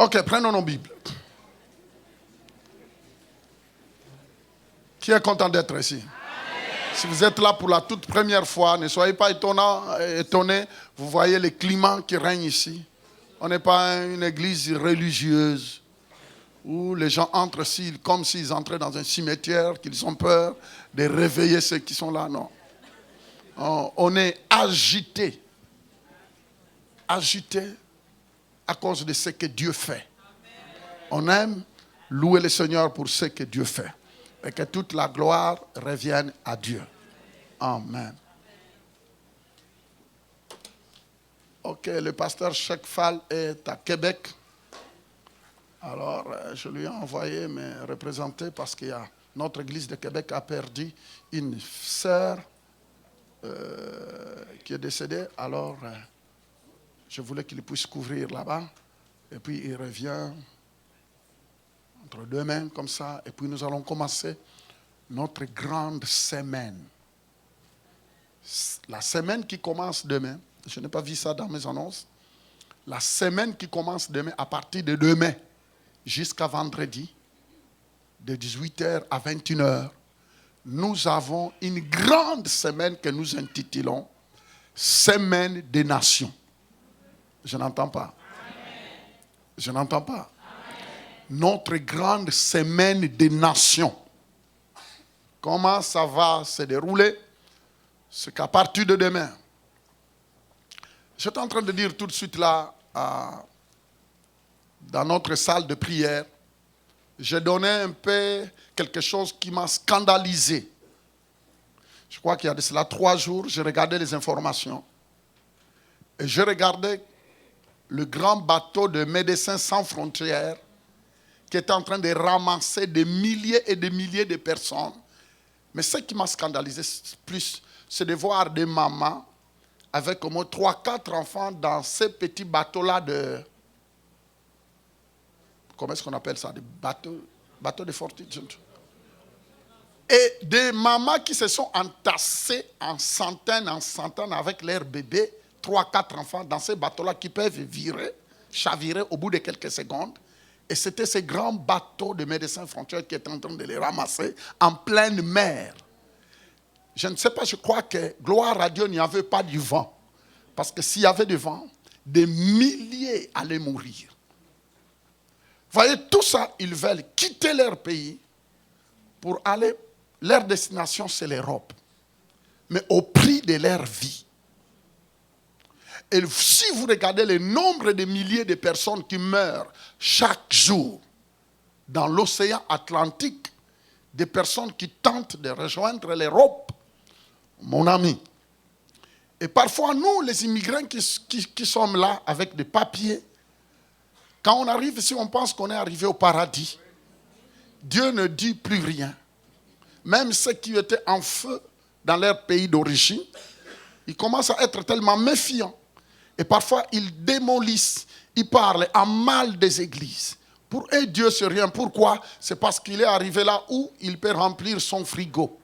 Ok, prenons nos Bibles. Qui est content d'être ici? Amen. Si vous êtes là pour la toute première fois, ne soyez pas étonnés. Vous voyez le climat qui règne ici. On n'est pas une église religieuse où les gens entrent ici comme s'ils entraient dans un cimetière, qu'ils ont peur de réveiller ceux qui sont là. Non. On est agité. Agité à cause de ce que Dieu fait. On aime louer le Seigneur pour ce que Dieu fait. Et que toute la gloire revienne à Dieu. Amen. Ok, le pasteur Cheikh Fall est à Québec. Alors, je lui ai envoyé me représenter parce que notre église de Québec a perdu une sœur qui est décédée. Alors, je voulais qu'il puisse couvrir là-bas. Et puis, il revient entre deux mains comme ça. Et puis, nous allons commencer notre grande semaine. La semaine qui commence demain. Je n'ai pas vu ça dans mes annonces. La semaine qui commence demain, à partir de demain jusqu'à vendredi, de 18h à 21h, nous avons une grande semaine que nous intitulons Semaine des Nations. Je n'entends pas. Je n'entends pas. Notre grande semaine des nations. Comment ça va se dérouler? C'est qu'à partir de demain, j'étais en train de dire tout de suite là, dans notre salle de prière, j'ai donné un peu quelque chose qui m'a scandalisé. Je crois qu'il y a de cela 3 jours, j'ai regardé les informations. Et je regardais le grand bateau de Médecins sans frontières qui était en train de ramasser des milliers et des milliers de personnes. Mais ce qui m'a scandalisé plus, c'est de voir des mamans avec au moins 3-4 enfants dans ces petits bateaux-là de... Comment est-ce qu'on appelle ça? Des bateaux de fortune. Et des mamans qui se sont entassées en centaines avec leurs bébés, 3-4 enfants dans ces bateaux-là qui peuvent chavirer au bout de quelques secondes. Et c'était ces grands bateaux de Médecins Frontières qui étaient en train de les ramasser en pleine mer. Je ne sais pas, je crois que, gloire à Dieu, il n'y avait pas du vent. Parce que s'il y avait du vent, des milliers allaient mourir. Vous voyez, tout ça, ils veulent quitter leur pays pour aller, leur destination, c'est l'Europe. Mais au prix de leur vie. Et si vous regardez le nombre de milliers de personnes qui meurent chaque jour dans l'océan Atlantique, des personnes qui tentent de rejoindre l'Europe, mon ami. Et parfois, nous, les immigrants qui sommes là avec des papiers, quand on arrive ici, on pense qu'on est arrivé au paradis. Dieu ne dit plus rien. Même ceux qui étaient en feu dans leur pays d'origine, ils commencent à être tellement méfiants. Et parfois, ils démolissent, ils parlent en mal des églises. Pour eux, Dieu, c'est rien. Pourquoi? C'est parce qu'il est arrivé là où il peut remplir son frigo.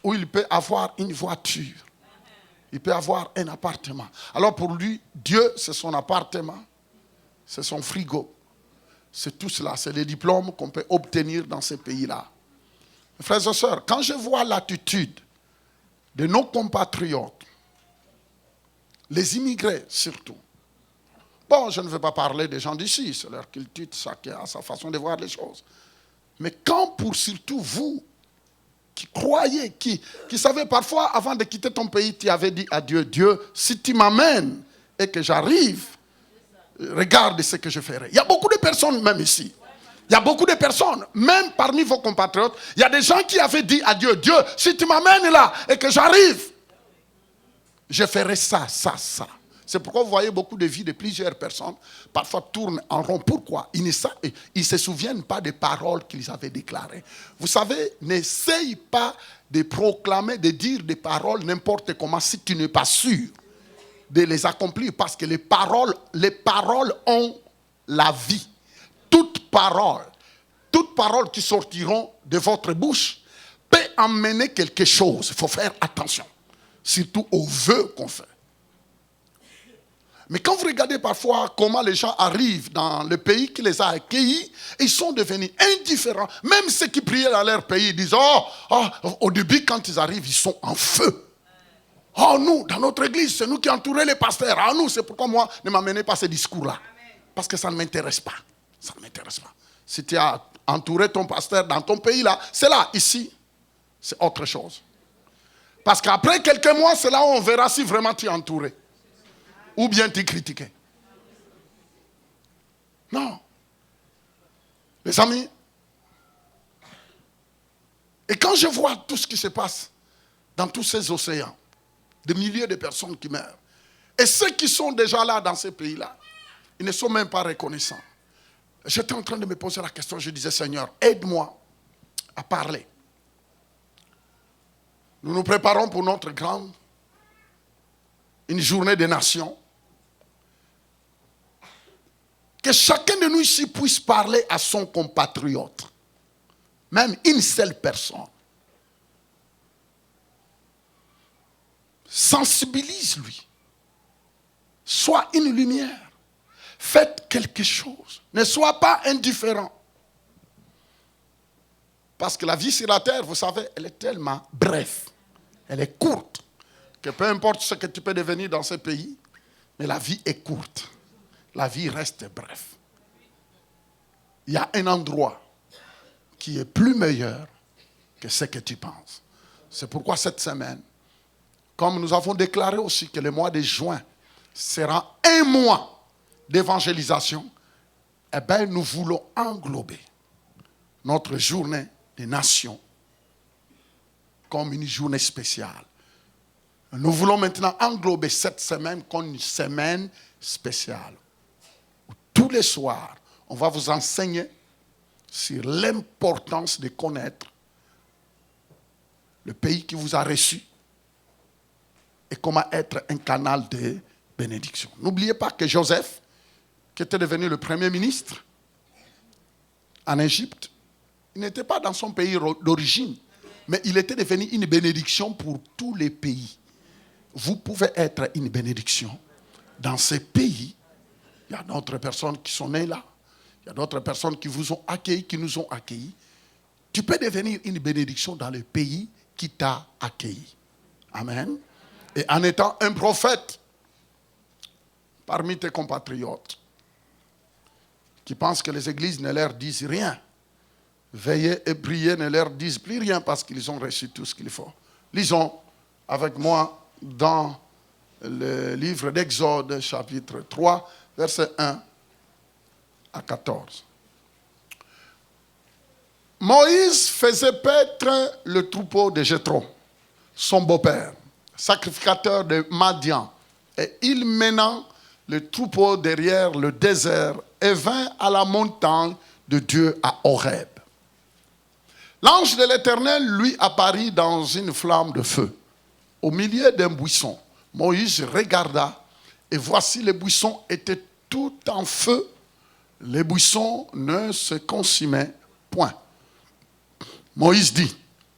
Où il peut avoir une voiture. Il peut avoir un appartement. Alors pour lui, Dieu, c'est son appartement. C'est son frigo. C'est tout cela. C'est les diplômes qu'on peut obtenir dans ces pays-là. Frères et sœurs, quand je vois l'attitude de nos compatriotes, les immigrés surtout. Bon, je ne veux pas parler des gens d'ici, c'est leur culture, chacun a sa façon de voir les choses. Mais quand pour surtout vous, qui croyez, qui savez parfois, avant de quitter ton pays, tu avais dit à Dieu, Dieu, si tu m'amènes et que j'arrive, regarde ce que je ferai. Il y a beaucoup de personnes même ici. Il y a beaucoup de personnes, même parmi vos compatriotes, il y a des gens qui avaient dit à Dieu, Dieu, si tu m'amènes là et que j'arrive, je ferai ça, ça, ça. C'est pourquoi vous voyez beaucoup de vies de plusieurs personnes parfois tournent en rond. Pourquoi? Ils ne se souviennent pas des paroles qu'ils avaient déclarées. Vous savez, n'essaye pas de proclamer, de dire des paroles n'importe comment si tu n'es pas sûr de les accomplir. Parce que les paroles ont la vie. Toute parole qui sortiront de votre bouche peut emmener quelque chose. Il faut faire attention. Surtout aux vœux qu'on fait. Mais quand vous regardez parfois comment les gens arrivent dans le pays qui les a accueillis, ils sont devenus indifférents. Même ceux qui priaient dans leur pays disent, au début quand ils arrivent, ils sont en feu. Oh, nous, dans notre église, c'est nous qui entourons les pasteurs. Ah, nous, c'est pourquoi moi, ne m'amenez pas ces discours-là. Parce que ça ne m'intéresse pas. Ça ne m'intéresse pas. Si tu as entouré ton pasteur dans ton pays, là, c'est là. Ici, c'est autre chose. Parce qu'après quelques mois, c'est là où on verra si vraiment tu es entouré. Ou bien tu es critiqué. Non. Les amis, et quand je vois tout ce qui se passe dans tous ces océans, des milliers de personnes qui meurent, et ceux qui sont déjà là dans ces pays-là, ils ne sont même pas reconnaissants. J'étais en train de me poser la question, je disais, Seigneur, aide-moi à parler. Nous nous préparons pour notre une journée des nations. Que chacun de nous ici puisse parler à son compatriote. Même une seule personne. Sensibilise-lui. Sois une lumière. Faites quelque chose. Ne sois pas indifférent. Parce que la vie sur la terre, vous savez, elle est tellement brève. Elle est courte. Que peu importe ce que tu peux devenir dans ce pays, mais la vie est courte. La vie reste brève. Il y a un endroit qui est plus meilleur que ce que tu penses. C'est pourquoi cette semaine, comme nous avons déclaré aussi que le mois de juin sera un mois d'évangélisation, eh bien, nous voulons englober notre journée des nations comme une journée spéciale. Nous voulons maintenant englober cette semaine comme une semaine spéciale. Tous les soirs, on va vous enseigner sur l'importance de connaître le pays qui vous a reçu et comment être un canal de bénédiction. N'oubliez pas que Joseph, qui était devenu le premier ministre en Égypte, il n'était pas dans son pays d'origine, mais il était devenu une bénédiction pour tous les pays. Vous pouvez être une bénédiction dans ces pays. Il y a d'autres personnes qui sont nées là. Il y a d'autres personnes qui vous ont accueillis, qui nous ont accueillis. Tu peux devenir une bénédiction dans le pays qui t'a accueilli. Amen. Et en étant un prophète parmi tes compatriotes qui pensent que les églises ne leur disent rien, veiller et prier ne leur disent plus rien parce qu'ils ont reçu tout ce qu'il faut. Lisons avec moi dans le livre d'Exode, chapitre 3, versets 1 à 14. Moïse faisait paître le troupeau de Jéthro, son beau-père, sacrificateur de Madian, et il menant le troupeau derrière le désert et vint à la montagne de Dieu à Horeb. L'ange de l'Éternel lui apparut dans une flamme de feu, au milieu d'un buisson. Moïse regarda, et voici les buissons étaient tout en feu. Les buissons ne se consumaient point. Moïse dit,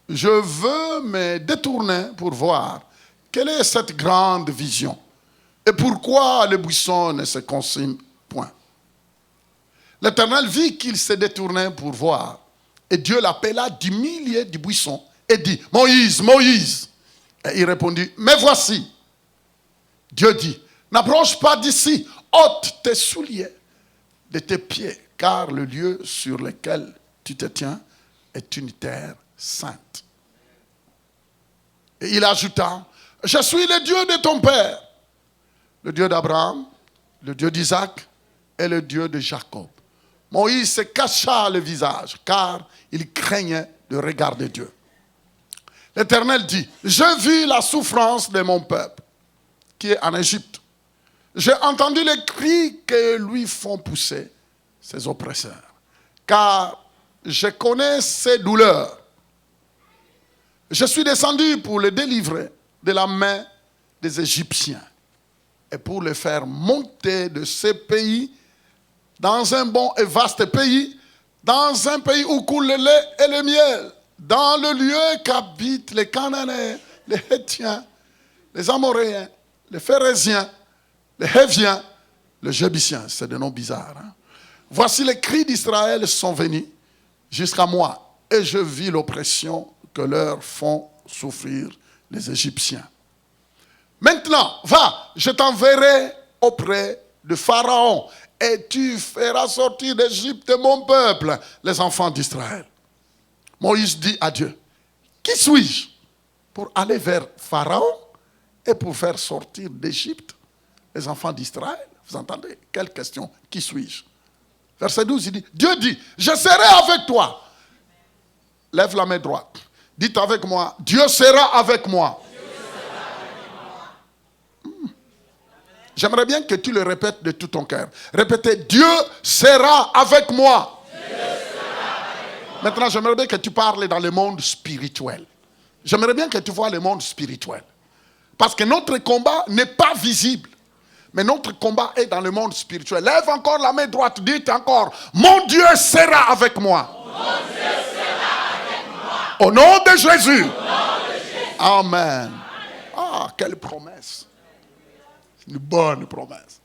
je veux me détourner pour voir quelle est cette grande vision et pourquoi les buissons ne se consument point. L'Éternel vit qu'il se détournait pour voir, et Dieu l'appela du milieu du buisson et dit, Moïse, Moïse. Et il répondit, me voici. Dieu dit, n'approche pas d'ici, ôte tes souliers de tes pieds, car le lieu sur lequel tu te tiens est une terre sainte. Et il ajouta, je suis le Dieu de ton père, le Dieu d'Abraham, le Dieu d'Isaac et le Dieu de Jacob. Moïse se cacha le visage, car il craignait de regarder Dieu. L'Éternel dit, j'ai vu la souffrance de mon peuple, qui est en Égypte. J'ai entendu les cris que lui font pousser ses oppresseurs, car je connais ses douleurs. Je suis descendu pour le délivrer de la main des Égyptiens et pour le faire monter de ce pays dans un bon et vaste pays, dans un pays où coule le lait et le miel, dans le lieu qu'habitent les Cananéens, les Hétiens, les Amoréens, les Phérésiens, Les Héviens, les Jébusiens, c'est des noms bizarres. Hein? Voici les cris d'Israël sont venus jusqu'à moi, et je vis l'oppression que leur font souffrir les Égyptiens. Maintenant, va, je t'enverrai auprès de Pharaon, et tu feras sortir d'Égypte mon peuple, les enfants d'Israël. Moïse dit à Dieu, qui suis-je pour aller vers Pharaon et pour faire sortir d'Égypte les enfants d'Israël? Vous entendez? Quelle question? Qui suis-je? Verset 12, il dit, Dieu dit, je serai avec toi. Lève la main droite. Dites avec moi, Dieu sera avec moi. J'aimerais bien que tu le répètes de tout ton cœur. Répétez, Dieu sera avec moi. Maintenant, j'aimerais bien que tu parles dans le monde spirituel. J'aimerais bien que tu vois le monde spirituel. Parce que notre combat n'est pas visible. Mais notre combat est dans le monde spirituel. Lève encore la main droite. Dites encore, mon Dieu sera avec moi. Mon Dieu sera avec moi. Au nom de Jésus. Amen. Ah, quelle promesse. Une bonne promesse.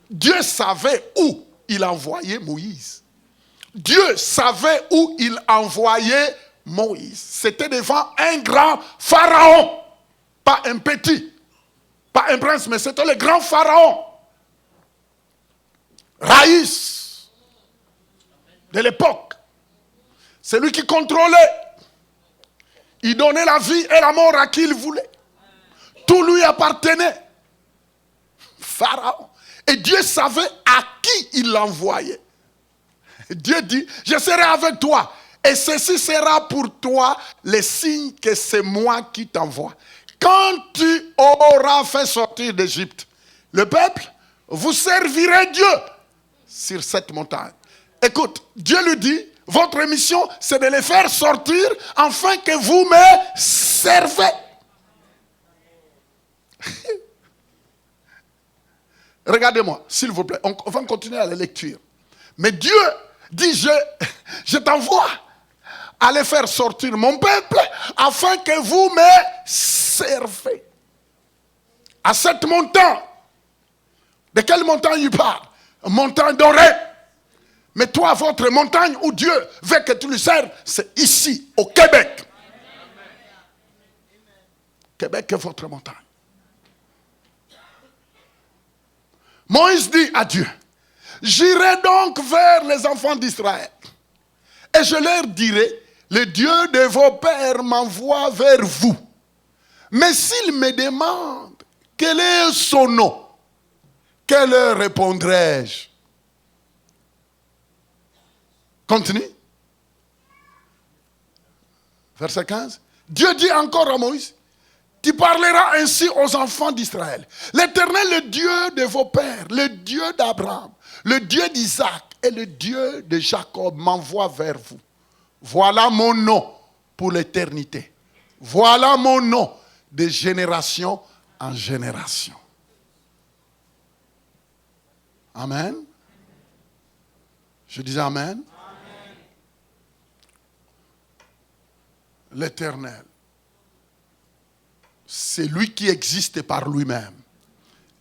Dieu savait où il envoyait Moïse. Dieu savait où il envoyait Moïse. C'était devant un grand pharaon. Pas un petit. Pas un prince, mais c'était le grand pharaon. Raïs. De l'époque. C'est lui qui contrôlait. Il donnait la vie et la mort à qui il voulait. Tout lui appartenait. Pharaon. Et Dieu savait à qui il l'envoyait. Dieu dit, je serai avec toi. Et ceci sera pour toi le signe que c'est moi qui t'envoie. Quand tu auras fait sortir d'Égypte le peuple, vous servirez Dieu sur cette montagne. Écoute, Dieu lui dit, votre mission, c'est de les faire sortir afin que vous me servez. Regardez-moi, s'il vous plaît. On va continuer à la lecture. Mais Dieu dit, je t'envoie à les faire sortir mon peuple afin que vous me servez. À cette montagne. De quelle montagne il parle? Une montagne dorée. Mais toi, votre montagne où Dieu veut que tu lui serves, c'est ici, au Québec. Québec est votre montagne. Moïse dit à Dieu, j'irai donc vers les enfants d'Israël et je leur dirai, le Dieu de vos pères m'envoie vers vous. Mais s'ils me demandent quel est son nom, que leur répondrai-je? Continue. Verset 15. Dieu dit encore à Moïse, tu parleras ainsi aux enfants d'Israël. L'Éternel, le Dieu de vos pères, le Dieu d'Abraham, le Dieu d'Isaac et le Dieu de Jacob m'envoie vers vous. Voilà mon nom pour l'éternité. Voilà mon nom de génération en génération. Amen. Je disais Amen. L'Éternel, c'est lui qui existe par lui-même.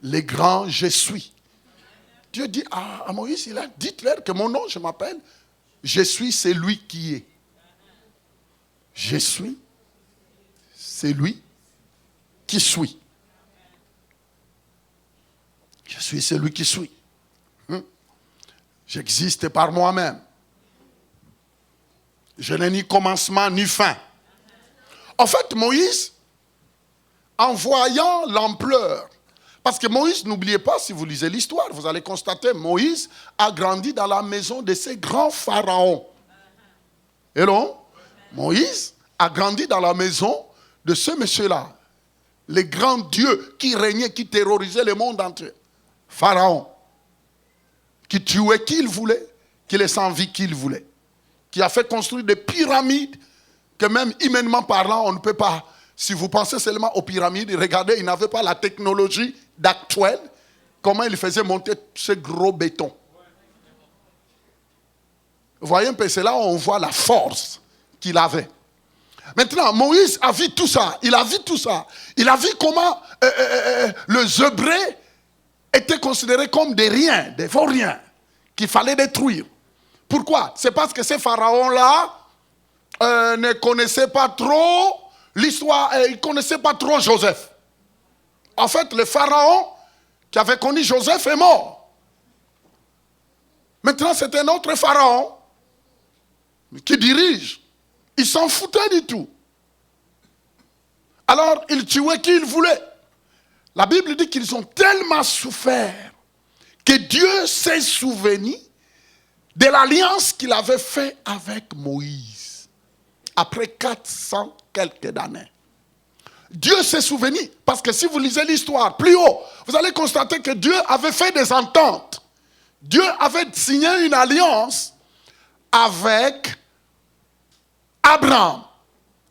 Le grand je suis. Dieu dit à Moïse, il a dit clair que mon nom, je m'appelle, je suis celui qui est. Je suis celui qui suis. Je suis celui qui suis. J'existe par moi-même. Je n'ai ni commencement ni fin. En fait, Moïse, en voyant l'ampleur, parce que Moïse, n'oubliez pas, si vous lisez l'histoire, vous allez constater, Moïse a grandi dans la maison de ces grands pharaons. Et non, Moïse a grandi dans la maison de ce monsieur-là, les grands dieux qui régnaient, qui terrorisaient le monde entier. Pharaon, qui tuait qui il voulait, qui laissait en vie qui il voulait, qui a fait construire des pyramides que même humainement parlant, on ne peut pas. Si vous pensez seulement aux pyramides, regardez, ils n'avaient pas la technologie d'actuelle. Comment ils faisaient monter ce gros béton. Vous voyez un peu, c'est là où on voit la force qu'il avait. Maintenant, Moïse a vu tout ça. Il a vu tout ça. Il a vu comment le Zébré étaient considérés comme des riens, des vauriens, qu'il fallait détruire. Pourquoi? C'est parce que ces pharaons-là ne connaissaient pas trop l'histoire, ils ne connaissaient pas trop Joseph. En fait, le pharaon qui avait connu Joseph est mort. Maintenant, c'est un autre pharaon qui dirige. Il s'en foutait du tout. Alors, il tuait qui il voulait. La Bible dit qu'ils ont tellement souffert que Dieu s'est souvenu de l'alliance qu'il avait faite avec Moïse. Après 400 quelques années. Dieu s'est souvenu. Parce que si vous lisez l'histoire plus haut, vous allez constater que Dieu avait fait des ententes. Dieu avait signé une alliance avec Abraham.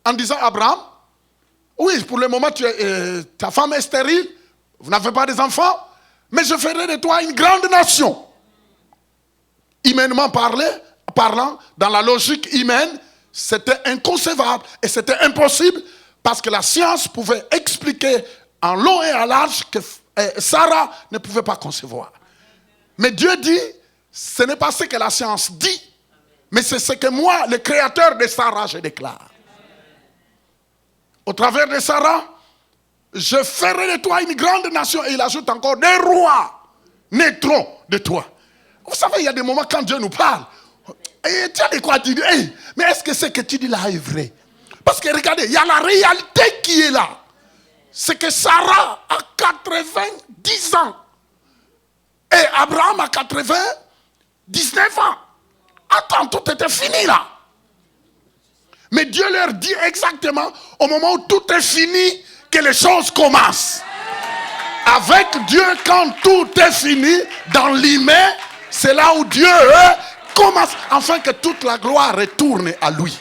En disant, Abraham, oui, pour le moment, ta femme est stérile, vous n'avez pas des enfants, mais je ferai de toi une grande nation. Humainement parlant, dans la logique humaine, c'était inconcevable et c'était impossible parce que la science pouvait expliquer en long et en large que Sarah ne pouvait pas concevoir. Mais Dieu dit, ce n'est pas ce que la science dit, mais c'est ce que moi, le créateur de Sarah, je déclare. Au travers de Sarah, je ferai de toi une grande nation. Et il ajoute encore, des rois naîtront de toi. Vous savez, il y a des moments quand Dieu nous parle. Et tu as de quoi dire, hey, mais est-ce que ce que tu dis là est vrai? Parce que regardez, il y a la réalité qui est là. C'est que Sarah a 90 ans. Et Abraham a 99 ans. Attends, tout était fini là. Mais Dieu leur dit exactement, au moment où tout est fini, que les choses commencent. Avec Dieu, quand tout est fini, dans l'humain, c'est là où Dieu commence, afin que toute la gloire retourne à lui.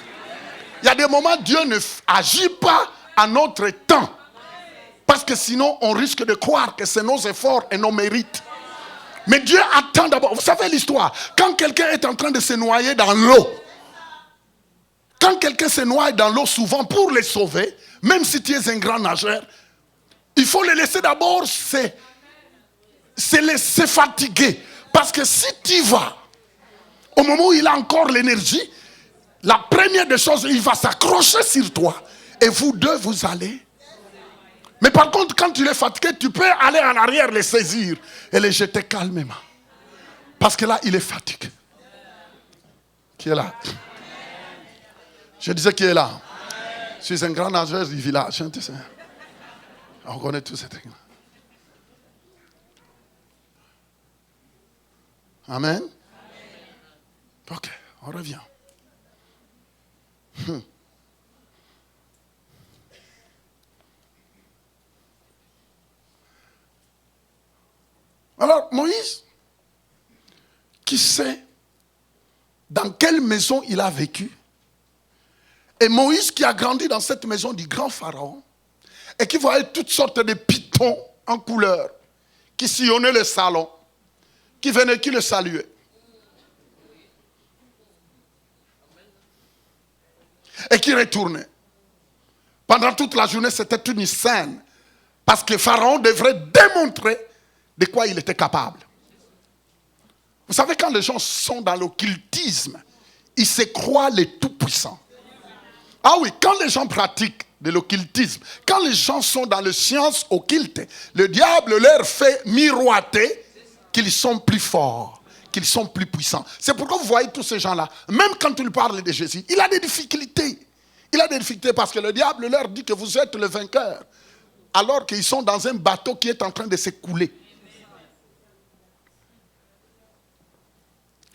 Il y a des moments où Dieu ne agit pas à notre temps. Parce que sinon, on risque de croire que c'est nos efforts et nos mérites. Mais Dieu attend d'abord. Vous savez l'histoire. Quand quelqu'un est en train de se noyer dans l'eau, quand quelqu'un se noie dans l'eau, souvent pour le sauver, même si tu es un grand nageur, il faut le laisser d'abord se laisser fatiguer. Parce que si tu vas, au moment où il a encore l'énergie, la première des choses, il va s'accrocher sur toi. Et vous deux, vous allez. Mais par contre, quand tu es fatigué, tu peux aller en arrière, le saisir et le jeter calmement. Parce que là, il est fatigué. Qui est là? Je disais qui est là. Je suis un grand nageur du village. On connaît tous ces trucs. Amen. Ok, on revient. Alors, Moïse, qui sait dans quelle maison il a vécu? Et Moïse qui a grandi dans cette maison du grand pharaon et qui voyait toutes sortes de pitons en couleur qui sillonnaient le salon, qui venaient, qui le saluaient. Et qui retournaient. Pendant toute la journée, c'était une scène. Parce que Pharaon devrait démontrer de quoi il était capable. Vous savez, quand les gens sont dans l'occultisme, ils se croient les tout-puissants. Ah oui, quand les gens pratiquent de l'occultisme, quand les gens sont dans les sciences occultes, le diable leur fait miroiter qu'ils sont plus forts, qu'ils sont plus puissants. C'est pourquoi vous voyez tous ces gens-là, même quand ils parlent de Jésus, il a des difficultés. Il a des difficultés parce que le diable leur dit que vous êtes le vainqueur, alors qu'ils sont dans un bateau qui est en train de s'écouler.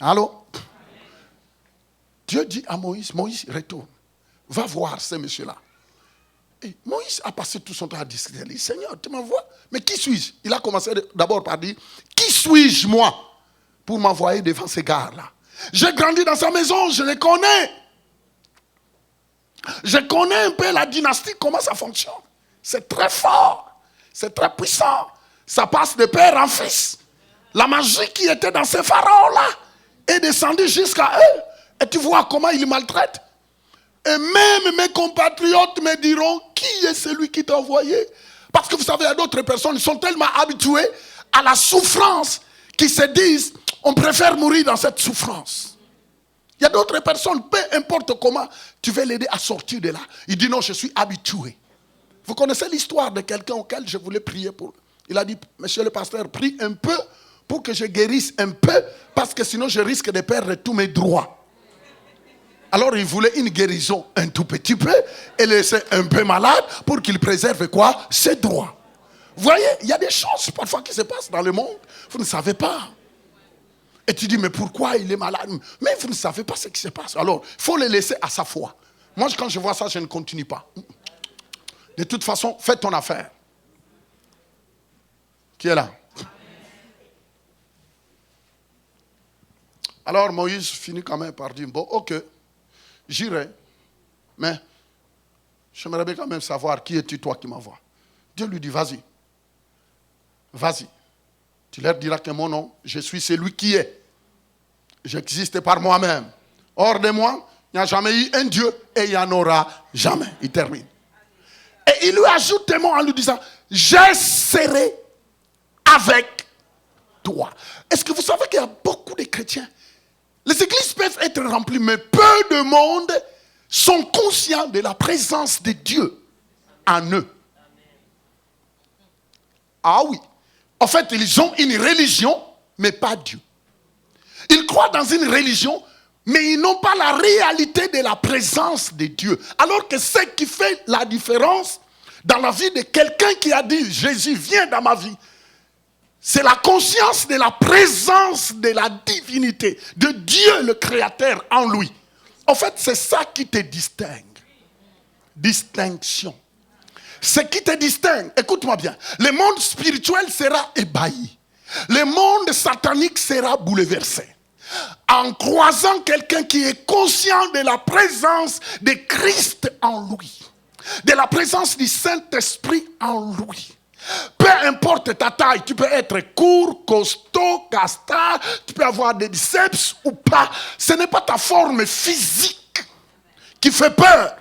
Allô? Dieu dit à Moïse, Moïse, retourne. Va voir ces messieurs-là. Et Moïse a passé tout son temps à discuter. Il dit, Seigneur, tu m'envoies? Mais qui suis-je? Il a commencé d'abord par dire, qui suis-je moi pour m'envoyer devant ces gars-là? J'ai grandi dans sa maison, je les connais. Je connais un peu la dynastie, comment ça fonctionne. C'est très fort, c'est très puissant. Ça passe de père en fils. La magie qui était dans ces pharaons-là est descendue jusqu'à eux. Et tu vois comment ils maltraitent. Et même mes compatriotes me diront, qui est celui qui t'a envoyé? Parce que vous savez, il y a d'autres personnes qui sont tellement habituées à la souffrance qui se disent, on préfère mourir dans cette souffrance. Il y a d'autres personnes, peu importe comment, tu veux l'aider à sortir de là. Il dit non, je suis habitué. Vous connaissez l'histoire de quelqu'un auquel je voulais prier pour. Il a dit, monsieur le pasteur, prie un peu pour que je guérisse un peu, parce que sinon je risque de perdre tous mes droits. Alors il voulait une guérison un tout petit peu et laisser un peu malade pour qu'il préserve quoi? Ses droits. Vous voyez, il y a des choses parfois qui se passent dans le monde, vous ne savez pas. Et tu dis, mais pourquoi il est malade? Mais vous ne savez pas ce qui se passe. Alors, il faut le laisser à sa foi. Moi, quand je vois ça, je ne continue pas. De toute façon, fais ton affaire. Qui est là? Alors Moïse finit quand même par dire, bon, ok, j'irai, mais j'aimerais bien quand même savoir qui es-tu toi qui m'envoies. Dieu lui dit, vas-y, vas-y. Tu leur diras que mon nom, je suis celui qui est. J'existe par moi-même. Hors de moi, il n'y a jamais eu un Dieu et il n'y en aura jamais. Il termine. Et il lui ajoute des mots en lui disant, je serai avec toi. Est-ce que vous savez qu'il y a beaucoup de chrétiens? Les églises peuvent être remplies, mais peu de monde sont conscients de la présence de Dieu en eux. Ah oui. En fait, ils ont une religion, mais pas Dieu. Ils croient dans une religion, mais ils n'ont pas la réalité de la présence de Dieu. Alors que ce qui fait la différence dans la vie de quelqu'un qui a dit, Jésus vient dans ma vie, c'est la conscience de la présence de la divinité, de Dieu le Créateur en lui. En fait, c'est ça qui te distingue. Distinction. Ce qui te distingue, écoute-moi bien, le monde spirituel sera ébahi. Le monde satanique sera bouleversé. En croisant quelqu'un qui est conscient de la présence de Christ en lui, de la présence du Saint-Esprit en lui. Peu importe ta taille, tu peux être court, costaud, castard, tu peux avoir des biceps ou pas. Ce n'est pas ta forme physique qui fait peur,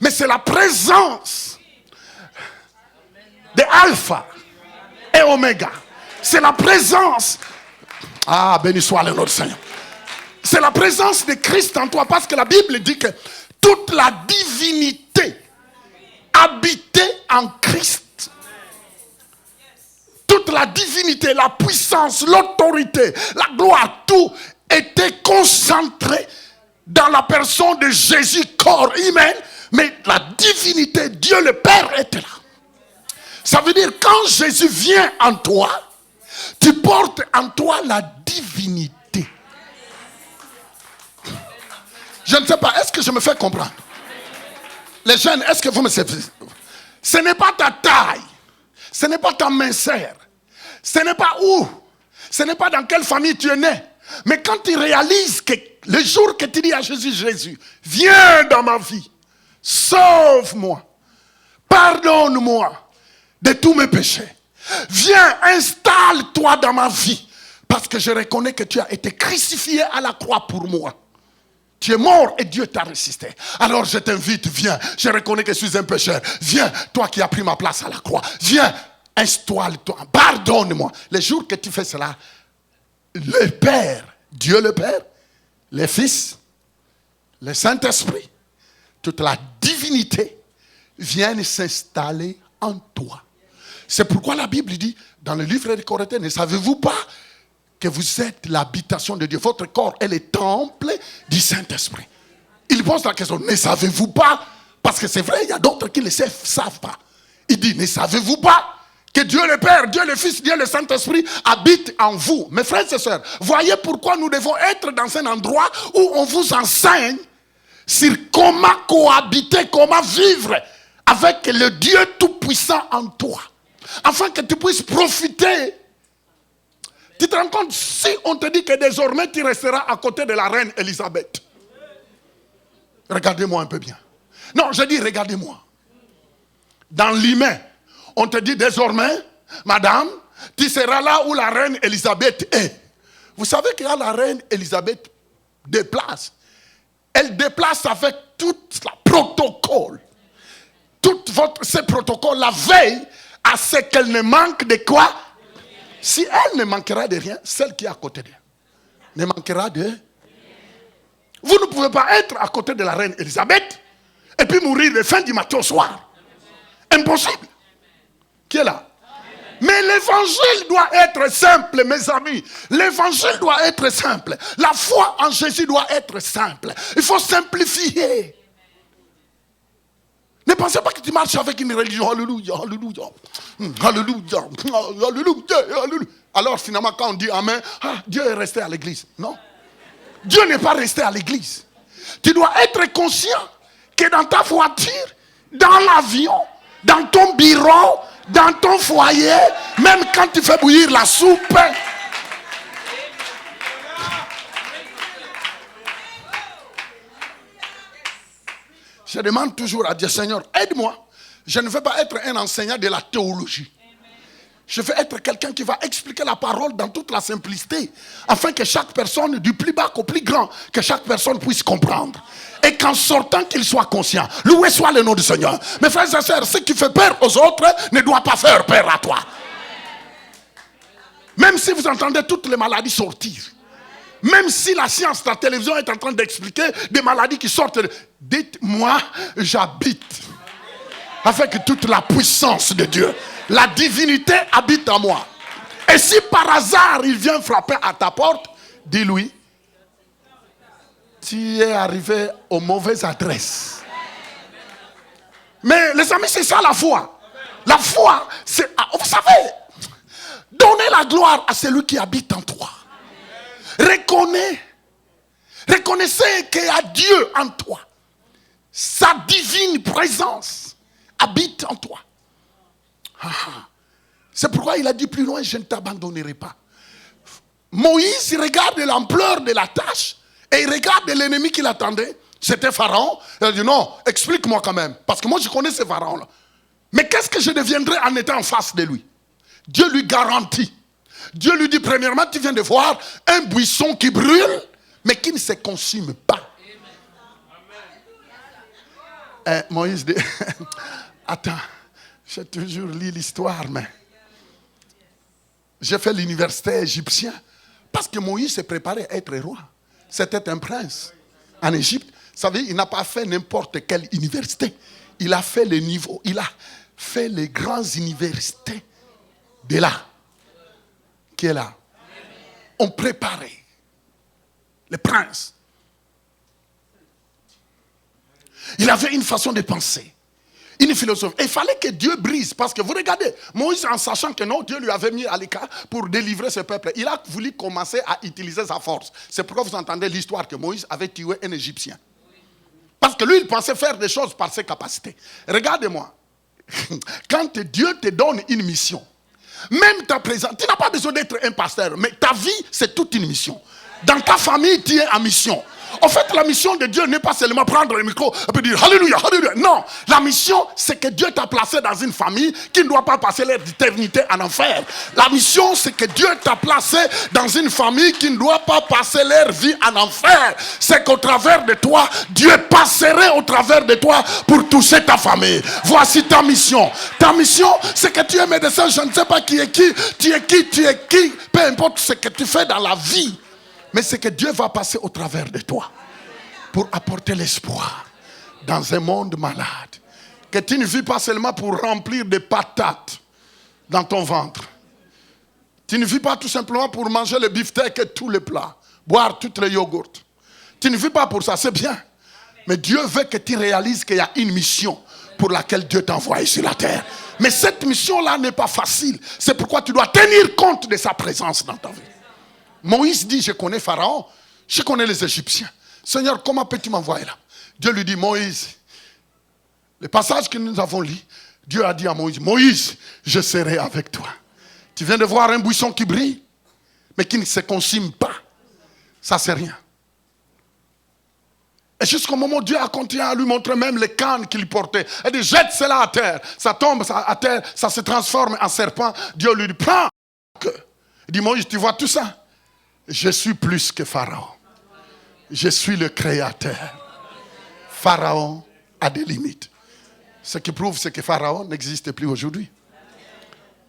mais c'est la présence de Alpha et Oméga. C'est la présence. Ah, béni soit le nom du Seigneur. C'est la présence de Christ en toi, parce que la Bible dit que toute la divinité habitait en Christ. Toute la divinité, la puissance, l'autorité, la gloire, tout était concentré dans la personne de Jésus, corps humain, mais la divinité, Dieu le Père était là. Ça veut dire quand Jésus vient en toi, tu portes en toi la divinité. Je ne sais pas, est-ce que je me fais comprendre? Les jeunes, est-ce que vous me savez? Ce n'est pas ta taille, ce n'est pas ta minceur, ce n'est pas où, ce n'est pas dans quelle famille tu es né. Mais quand tu réalises que le jour que tu dis à Jésus, Jésus, viens dans ma vie, sauve-moi, pardonne-moi de tous mes péchés. Viens, installe-toi dans ma vie, parce que je reconnais que tu as été crucifié à la croix pour moi. Tu es mort et Dieu t'a ressuscité. Alors je t'invite, viens. Je reconnais que je suis un pécheur. Viens, toi qui as pris ma place à la croix. Viens, installe-toi, pardonne-moi. Le jour que tu fais cela, le Père, Dieu le Père, le Fils, le Saint-Esprit, toute la divinité viennent s'installer en toi. C'est pourquoi la Bible dit, dans le livre des Corinthiens, ne savez-vous pas que vous êtes l'habitation de Dieu? Votre corps est le temple du Saint-Esprit. Il pose la question, ne savez-vous pas? Parce que c'est vrai, il y a d'autres qui ne le savent pas. Il dit, ne savez-vous pas que Dieu le Père, Dieu le Fils, Dieu le Saint-Esprit habite en vous? Mes frères et sœurs, voyez pourquoi nous devons être dans un endroit où on vous enseigne sur comment cohabiter, comment vivre avec le Dieu Tout-Puissant en toi. Afin que tu puisses profiter. Tu te rends compte, si on te dit que désormais tu resteras à côté de la reine Élisabeth. Regardez-moi un peu bien. Non, je dis regardez-moi. Dans l'humain, on te dit désormais, madame, tu seras là où la reine Élisabeth est. Vous savez qu'il y a la reine Élisabeth déplace. Elle déplace avec tout le protocole. Tout ce protocole la veille à ce qu'elle ne manque de quoi? Si elle ne manquera de rien, celle qui est à côté d'elle ne manquera de... Vous ne pouvez pas être à côté de la reine Elisabeth et puis mourir de faim du matin au soir. Impossible. Qui est là? Mais l'évangile doit être simple, mes amis. L'évangile doit être simple. La foi en Jésus doit être simple. Il faut simplifier. Ne pensez pas que tu marches avec une religion. Alléluia, alléluia. Alléluia, alléluia, alléluia. Alors finalement quand on dit Amen, Dieu est resté à l'église. Non. Dieu n'est pas resté à l'église. Tu dois être conscient que dans ta voiture, dans l'avion, dans ton bureau, dans ton foyer, même quand tu fais bouillir la soupe, je demande toujours à Dieu, Seigneur, aide-moi. Je ne veux pas être un enseignant de la théologie. Je veux être quelqu'un qui va expliquer la parole dans toute la simplicité, afin que chaque personne, du plus bas qu'au plus grand, que chaque personne puisse comprendre. Et qu'en sortant, qu'il soit conscient. Loué soit le nom du Seigneur. Mes frères et sœurs, ce qui fait peur aux autres ne doit pas faire peur à toi. Même si vous entendez toutes les maladies sortir, même si la science, la télévision est en train d'expliquer des maladies qui sortent, dites-moi, j'habite avec toute la puissance de Dieu. La divinité habite en moi. Et si par hasard il vient frapper à ta porte, dis-lui, tu es arrivé aux mauvaises adresses. Mais les amis, c'est ça la foi. La foi, c'est, vous savez, donner la gloire à celui qui habite en toi. Reconnaissez qu'il y a Dieu en toi. Sa divine présence habite en toi. C'est pourquoi il a dit plus loin, je ne t'abandonnerai pas. Moïse, il regarde l'ampleur de la tâche et il regarde l'ennemi qui l'attendait. C'était Pharaon. Il a dit non, explique-moi quand même. Parce que moi je connais ce Pharaon-là. Mais qu'est-ce que je deviendrai en étant en face de lui? Dieu lui garantit. Dieu lui dit premièrement, tu viens de voir un buisson qui brûle, mais qui ne se consume pas. Moïse dit, attends, j'ai toujours lu l'histoire, mais j'ai fait l'université égyptienne parce que Moïse s'est préparé à être roi. C'était un prince en Égypte. Vous savez, il n'a pas fait n'importe quelle université. Il a fait les niveaux, il a fait les grandes universités de là. Qui est là? On préparait les princes. Il avait une façon de penser, une philosophie. Et il fallait que Dieu brise. Parce que vous regardez, Moïse, en sachant que non, Dieu lui avait mis à l'écart pour délivrer ce peuple, il a voulu commencer à utiliser sa force. C'est pourquoi vous entendez l'histoire que Moïse avait tué un Égyptien. Parce que lui, il pensait faire des choses par ses capacités. Regardez-moi. Quand Dieu te donne une mission, même ta présence, tu n'as pas besoin d'être un pasteur, mais ta vie, c'est toute une mission. Dans ta famille, tu es en mission. En fait, la mission de Dieu n'est pas seulement prendre le micro et puis dire Alléluia, Alléluia. Non, la mission, c'est que Dieu t'a placé dans une famille qui ne doit pas passer leur éternité en enfer. La mission, c'est que Dieu t'a placé dans une famille qui ne doit pas passer leur vie en enfer. C'est qu'au travers de toi, Dieu passerait au travers de toi pour toucher ta famille. Voici ta mission. Ta mission, c'est que tu es médecin, je ne sais pas qui est qui, tu es qui, tu es qui. Peu importe ce que tu fais dans la vie. Mais c'est que Dieu va passer au travers de toi pour apporter l'espoir dans un monde malade. Que tu ne vis pas seulement pour remplir des patates dans ton ventre. Tu ne vis pas tout simplement pour manger le beefsteak et tous les plats, boire toutes les yogourts. Tu ne vis pas pour ça, c'est bien. Mais Dieu veut que tu réalises qu'il y a une mission pour laquelle Dieu t'a envoyé sur la terre. Mais cette mission-là n'est pas facile. C'est pourquoi tu dois tenir compte de sa présence dans ta vie. Moïse dit, je connais Pharaon, je connais les Égyptiens. Seigneur, comment peux-tu m'envoyer là? Dieu lui dit, Moïse, le passage que nous avons lu, Dieu a dit à Moïse, Moïse, je serai avec toi. Tu viens de voir un buisson qui brille, mais qui ne se consume pas. Ça, c'est rien. Et jusqu'au moment où Dieu a continué à lui montrer même les cannes qu'il portait. Il dit, jette cela à terre. Ça tombe à terre, ça se transforme en serpent. Dieu lui dit, prends. Il dit, Moïse, tu vois tout ça? Je suis plus que Pharaon. Je suis le créateur. Pharaon a des limites. Ce qui prouve, c'est que Pharaon n'existe plus aujourd'hui.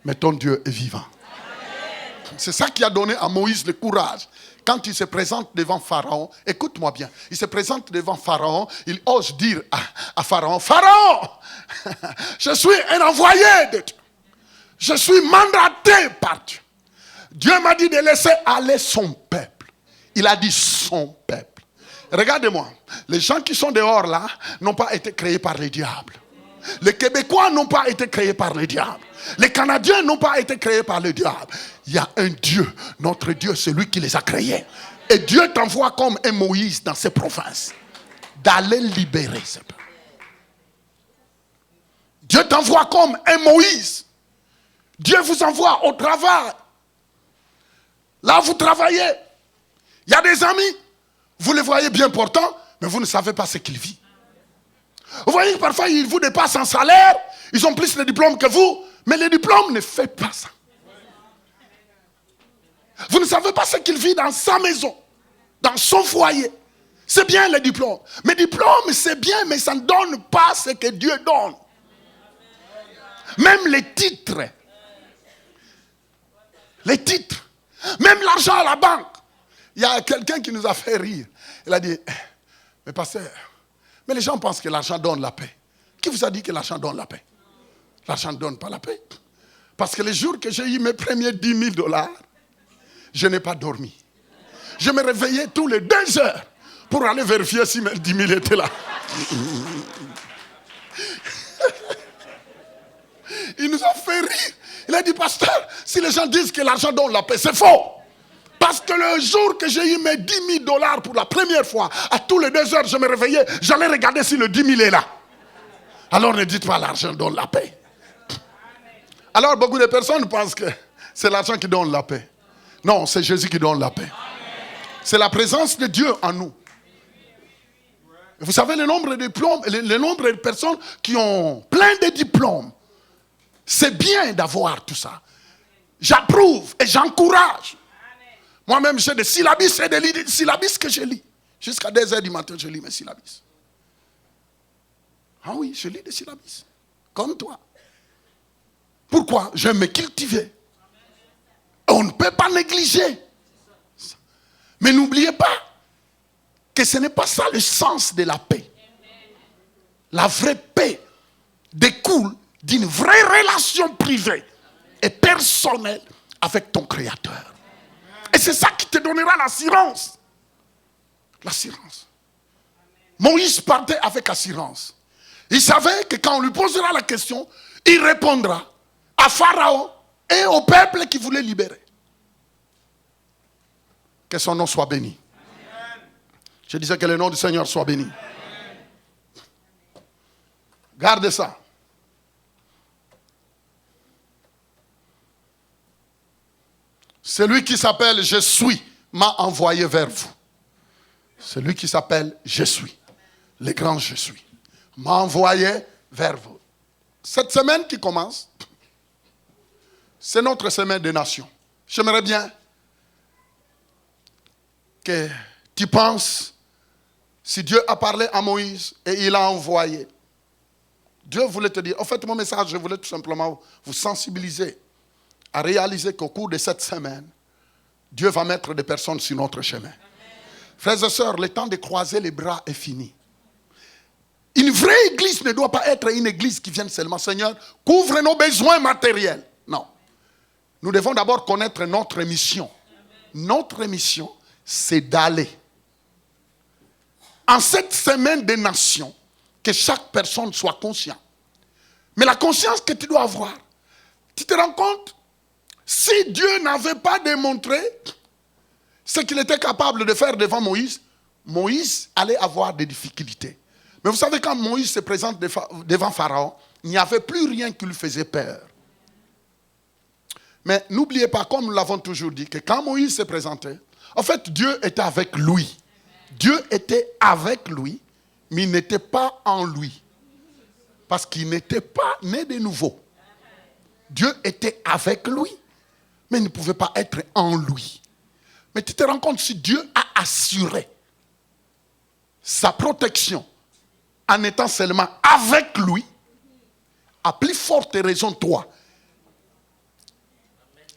Mais ton Dieu est vivant. C'est ça qui a donné à Moïse le courage. Quand il se présente devant Pharaon, écoute-moi bien, il se présente devant Pharaon, il ose dire à Pharaon, Pharaon, je suis un envoyé de Dieu. Je suis mandaté par Dieu. Dieu m'a dit de laisser aller son peuple. Il a dit son peuple. Regardez-moi, les gens qui sont dehors là n'ont pas été créés par le diable. Les Québécois n'ont pas été créés par le diable. Les Canadiens n'ont pas été créés par le diable. Il y a un Dieu, notre Dieu, c'est lui qui les a créés. Et Dieu t'envoie comme un Moïse dans ces provinces, d'aller libérer ces peuples. Dieu t'envoie comme un Moïse. Dieu vous envoie au travail. Là, vous travaillez. Il y a des amis, vous les voyez bien portants, mais vous ne savez pas ce qu'ils vivent. Vous voyez que parfois, ils vous dépassent en salaire, ils ont plus de diplômes que vous, mais le diplôme ne fait pas ça. Vous ne savez pas ce qu'il vit dans sa maison, dans son foyer. C'est bien le diplôme. Mais diplôme, c'est bien, mais ça ne donne pas ce que Dieu donne. Même les titres. Les titres. Même l'argent à la banque. Il y a quelqu'un qui nous a fait rire. Il a dit, mais pasteur, mais les gens pensent que l'argent donne la paix. Qui vous a dit que l'argent donne la paix? L'argent ne donne pas la paix. Parce que les jours que j'ai eu mes premiers 10 000 $, je n'ai pas dormi. Je me réveillais tous les 2 heures pour aller vérifier si mes 10 000 étaient là. Il nous a fait rire. Il a dit, pasteur, si les gens disent que l'argent donne la paix, c'est faux. Parce que le jour que j'ai eu mes 10 000 $ pour la première fois, à tous les 2 heures, je me réveillais, j'allais regarder si le 10 000 est là. Alors ne dites pas l'argent donne la paix. Alors beaucoup de personnes pensent que c'est l'argent qui donne la paix. Non, c'est Jésus qui donne la paix. C'est la présence de Dieu en nous. Vous savez le nombre de diplômes, le nombre de personnes qui ont plein de diplômes. C'est bien d'avoir tout ça. J'approuve et j'encourage. Moi-même, j'ai des syllabis et des syllabis que je lis. Jusqu'à 2 heures du matin, je lis mes syllabis. Ah oui, je lis des syllabis. Comme toi. Pourquoi? J'aime me cultiver. On ne peut pas négliger. Mais n'oubliez pas que ce n'est pas ça le sens de la paix. La vraie paix découle d'une vraie relation privée et personnelle avec ton Créateur. Et c'est ça qui te donnera l'assurance. L'assurance. Moïse partait avec assurance. Il savait que quand on lui posera la question, il répondra à Pharaon et au peuple qui voulait libérer. Que son nom soit béni. Amen. Je disais que le nom du Seigneur soit béni. Amen. Gardez ça. Celui qui s'appelle Je suis m'a envoyé vers vous. Celui qui s'appelle Je suis, le grand Je suis, m'a envoyé vers vous. Cette semaine qui commence, c'est notre semaine des nations. J'aimerais bien que tu penses, si Dieu a parlé à Moïse et il a envoyé, Dieu voulait te dire, en fait mon message, je voulais tout simplement vous sensibiliser à réaliser qu'au cours de cette semaine, Dieu va mettre des personnes sur notre chemin. Amen. Frères et sœurs, le temps de croiser les bras est fini. Une vraie église ne doit pas être une église qui vienne seulement, Seigneur, couvre nos besoins matériels. Non. Nous devons d'abord connaître notre mission. Amen. Notre mission, c'est d'aller. En cette semaine des nations, que chaque personne soit consciente. Mais la conscience que tu dois avoir, tu te rends compte? Si Dieu n'avait pas démontré ce qu'il était capable de faire devant Moïse, Moïse allait avoir des difficultés. Mais vous savez, quand Moïse se présente devant Pharaon, il n'y avait plus rien qui lui faisait peur. Mais n'oubliez pas, comme nous l'avons toujours dit, que quand Moïse se présentait, en fait, Dieu était avec lui. Dieu était avec lui, mais il n'était pas en lui. Parce qu'il n'était pas né de nouveau. Dieu était avec lui, mais il ne pouvait pas être en lui. Mais tu te rends compte, si Dieu a assuré sa protection en étant seulement avec lui, à plus forte raison toi,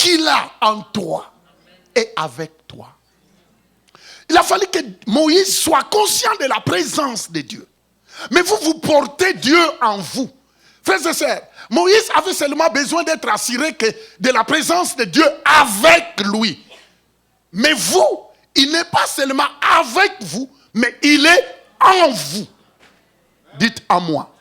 qu'il a en toi est avec toi. Il a fallu que Moïse soit conscient de la présence de Dieu. Mais vous portez Dieu en vous. Frères et sœurs, Moïse avait seulement besoin d'être assuré de la présence de Dieu avec lui. Mais vous, il n'est pas seulement avec vous, mais il est en vous. Dites en moi.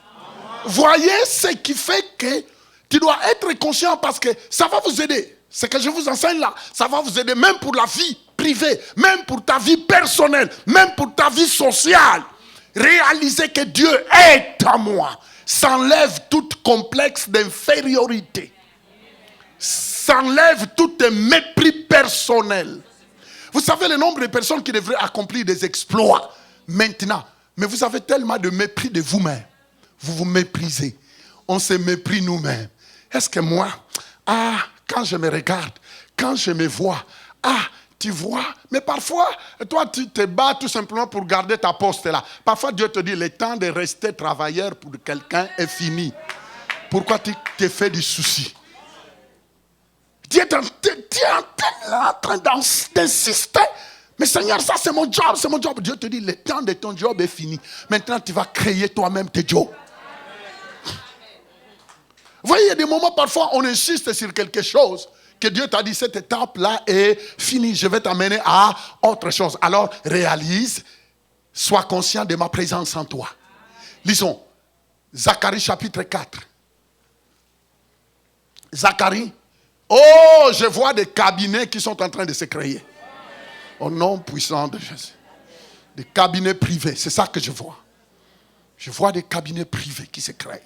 Voyez ce qui fait que tu dois être conscient parce que ça va vous aider. Ce que je vous enseigne là, ça va vous aider même pour la vie privée, même pour ta vie personnelle, même pour ta vie sociale. Réalisez que Dieu est en moi. S'enlève tout complexe d'infériorité. S'enlève tout mépris personnel. Vous savez le nombre de personnes qui devraient accomplir des exploits maintenant. Mais vous avez tellement de mépris de vous-même. Vous vous méprisez. On se méprise nous-mêmes. Est-ce que moi, quand je me regarde, quand je me vois, tu vois, mais parfois, toi, tu te bats tout simplement pour garder ta poste là. Parfois, Dieu te dit, le temps de rester travailleur pour quelqu'un est fini. Pourquoi tu te fais du souci? Tu es en train d'insister. Mais Seigneur, ça c'est mon job, c'est mon job. Dieu te dit, le temps de ton job est fini. Maintenant, tu vas créer toi-même tes jobs. Vous voyez, il y a des moments, parfois, on insiste sur quelque chose que Dieu t'a dit, cette étape-là est finie. Je vais t'amener à autre chose. Alors, réalise, sois conscient de ma présence en toi. Lisons, Zacharie chapitre 4. Zacharie. Oh, je vois des cabinets qui sont en train de se créer. Au nom puissant de Jésus. Des cabinets privés, c'est ça que je vois. Je vois des cabinets privés qui se créent.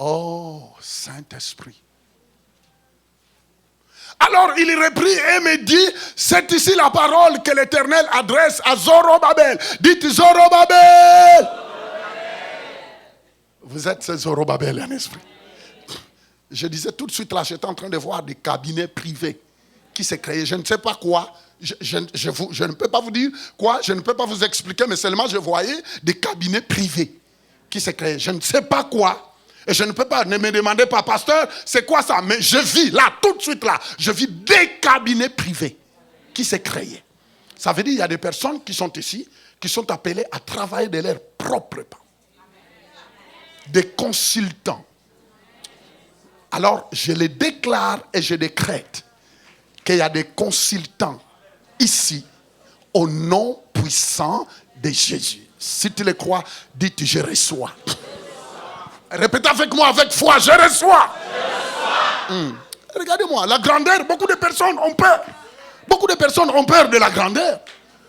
Oh, Saint-Esprit. Alors il reprit et me dit, c'est ici la parole que l'Éternel adresse à Zorobabel. Dites Zorobabel. Vous êtes ce Zorobabel en esprit. Je disais tout de suite là, j'étais en train de voir des cabinets privés qui se créent. Je ne sais pas quoi. Je ne peux pas vous dire quoi. Je ne peux pas vous expliquer, mais seulement je voyais des cabinets privés qui se créent. Je ne sais pas quoi. Et je ne peux pas, ne me demandez pas, pasteur, c'est quoi ça? Mais je vis là, tout de suite là, je vis des cabinets privés qui se créent. Ça veut dire qu'il y a des personnes qui sont ici, qui sont appelées à travailler de leur propre temps. Des consultants. Alors, je les déclare et je décrète qu'il y a des consultants ici, au nom puissant de Jésus. Si tu le crois, dites, je reçois. Répétez avec moi, avec foi, je reçois. Regardez-moi, la grandeur, beaucoup de personnes ont peur. Beaucoup de personnes ont peur de la grandeur.